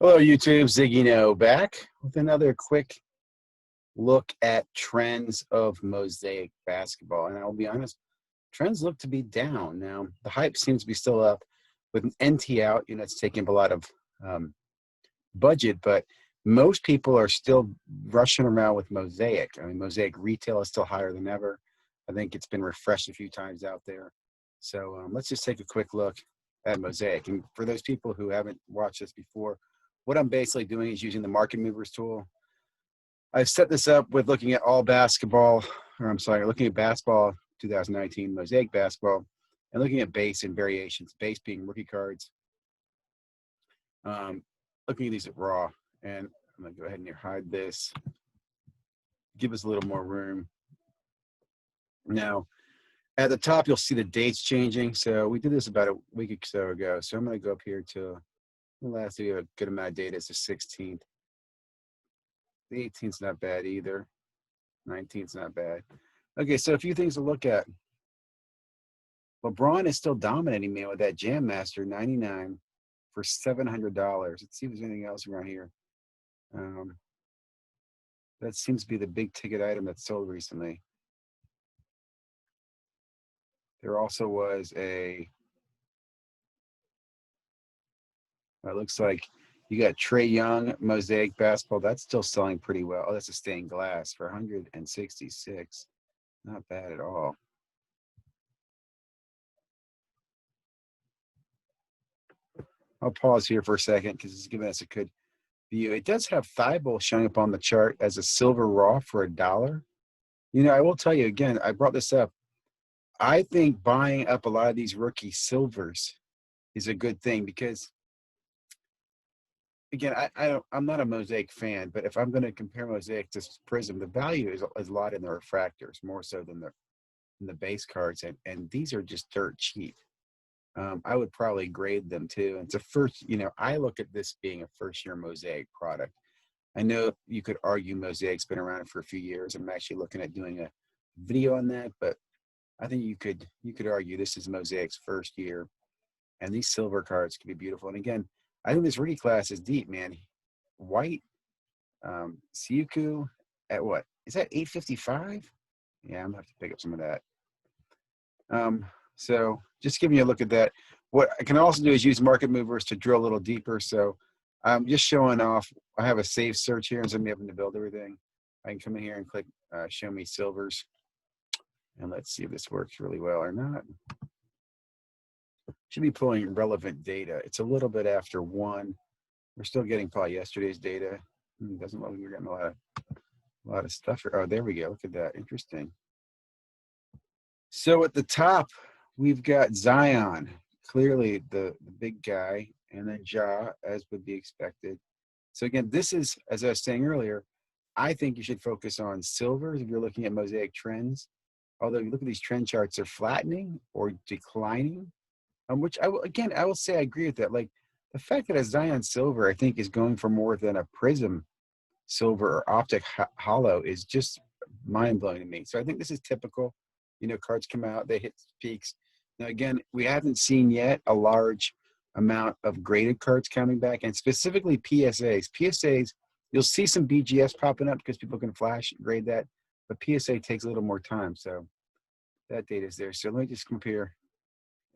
Hello, YouTube. Ziggy No back with another quick look at trends of Mosaic basketball. And I'll be honest, trends look to be down. Now, the hype seems to be still up with an NT out. It's taking up a lot of budget, but most people are still rushing around with Mosaic. I mean, Mosaic retail is still higher than ever. I think it's been refreshed a few times out there. So let's just take a quick look at Mosaic. And for those people who haven't watched this before, what I'm basically doing is using the market movers tool. I've set this up with looking at all basketball, looking at basketball 2019 Mosaic basketball, and looking at base and variations, base being rookie cards. Looking at these at raw, and I'm gonna go ahead and hide this, give us a little more room. Now, at the top, you'll see the dates changing. So we did this about a week or so ago. So I'm gonna go up here to the last we have a good amount of data. It's the 16th. The 18th's not bad either. 19th's not bad. Okay, so a few things to look at. LeBron is still dominating, man, with that Jam Master 99 for $700. Let's see if there's anything else around here. That seems to be the big ticket item that's sold recently. There also was it looks like you got Trae Young Mosaic basketball. That's still selling pretty well. Oh, that's a stained glass for 166. Not bad at all. I'll pause here for a second because it's giving us a good view. It does have Thibault showing up on the chart as a silver raw for $1. I will tell you again, I brought this up. I think buying up a lot of these rookie silvers is a good thing because, again, I'm not a Mosaic fan, but if I'm going to compare Mosaic to Prism, the value is a lot in the refractors, more so than the base cards, and these are just dirt cheap. I would probably grade them too. And it's a first, I look at this being a first-year Mosaic product. I know you could argue Mosaic's been around for a few years. I'm actually looking at doing a video on that, but I think you could argue this is Mosaic's first year, and these silver cards could be beautiful. And again, I think this rookie class is deep, man. White, Siuku at what? Is that 855? Yeah, I'm gonna have to pick up some of that. So just giving you a look at that. What I can also do is use market movers to drill a little deeper. So I'm just showing off. I have a save search here instead of me having to build everything. I can come in here and click show me silvers. And let's see if this works really well or not. Should be pulling relevant data. It's a little bit after 1. We're still getting probably yesterday's data. It doesn't look like we're getting a lot of stuff here. Oh, there we go. Look at that. Interesting. So at the top, we've got Zion, clearly the big guy, and then Ja, as would be expected. So again, this is, as I was saying earlier, I think you should focus on silvers if you're looking at Mosaic trends. Although you look at these trend charts, they're flattening or declining, which I will say I agree with that. Like the fact that a Zion silver, I think, is going for more than a Prism silver or optic hollow is just mind-blowing to me. So I think this is typical. Cards come out, they hit peaks. Now, again, we haven't seen yet a large amount of graded cards coming back, and specifically PSAs. PSAs, you'll see some BGS popping up because people can flash grade that, but PSA takes a little more time. So that data is there. So let me just come up here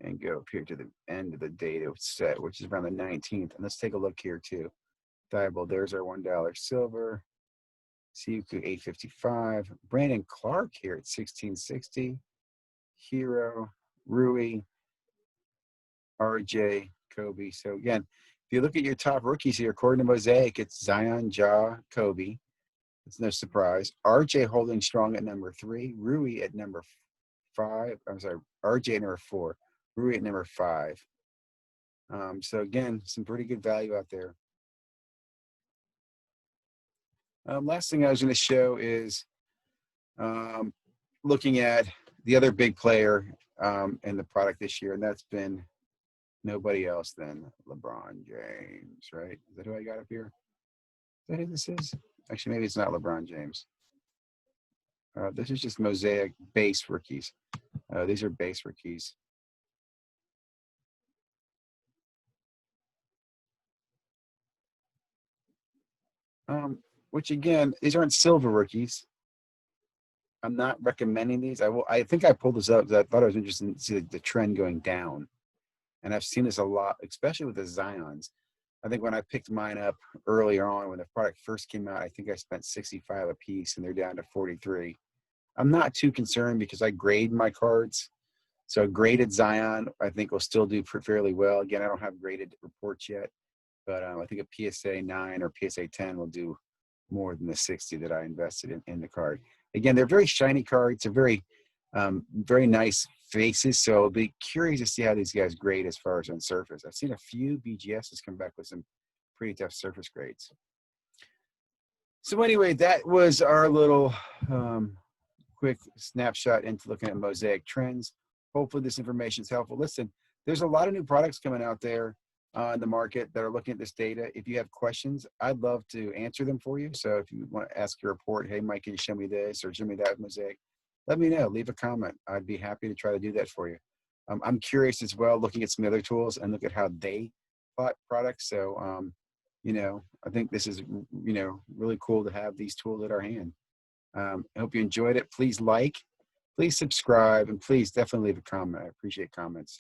and go up here to the end of the data set, which is around the 19th. And let's take a look here too. Thibault, there's our $1 silver. Siuku 855. Brandon Clark here at 1660. Hero, Rui, RJ, Kobe. So again, if you look at your top rookies here, according to Mosaic, it's Zion, Ja, Kobe. It's no surprise. RJ holding strong at number 3. Rui at number 5. I'm sorry, RJ at number 4. Rui at number 5. So again, some pretty good value out there. Last thing I was going to show is looking at the other big player in the product this year, and that's been nobody else than LeBron James, right? Is that who I got up here? Is that who this is? Actually, maybe it's not LeBron James. This is just Mosaic base rookies. These are base rookies. Which again, these aren't silver rookies. I'm not recommending these. I think I pulled this up because I thought I was interested to see the trend going down. And I've seen this a lot, especially with the Zions. I think when I picked mine up earlier on, when the product first came out, I think I spent 65 a piece and they're down to 43. I'm not too concerned because I grade my cards. So graded Zion, I think will still do fairly well. Again, I don't have graded reports yet, but I think a PSA 9 or PSA 10 will do more than the 60 that I invested in the card. Again, they're very shiny cards. They're very nice faces. So I'll be curious to see how these guys grade as far as on surface. I've seen a few BGSs come back with some pretty tough surface grades. So anyway, that was our little quick snapshot into looking at Mosaic trends. Hopefully this information is helpful. Listen, there's a lot of new products coming out there in the market that are looking at this data. If you have questions, I'd love to answer them for you. So if you want to ask your report, hey, Mike, can you show me this or show me that with Mosaic? Let me know. Leave a comment. I'd be happy to try to do that for you. I'm curious as well, looking at some other tools and look at how they plot products. So, I think this is, really cool to have these tools at our hand. I hope you enjoyed it. Please like, please subscribe, and please definitely leave a comment. I appreciate comments.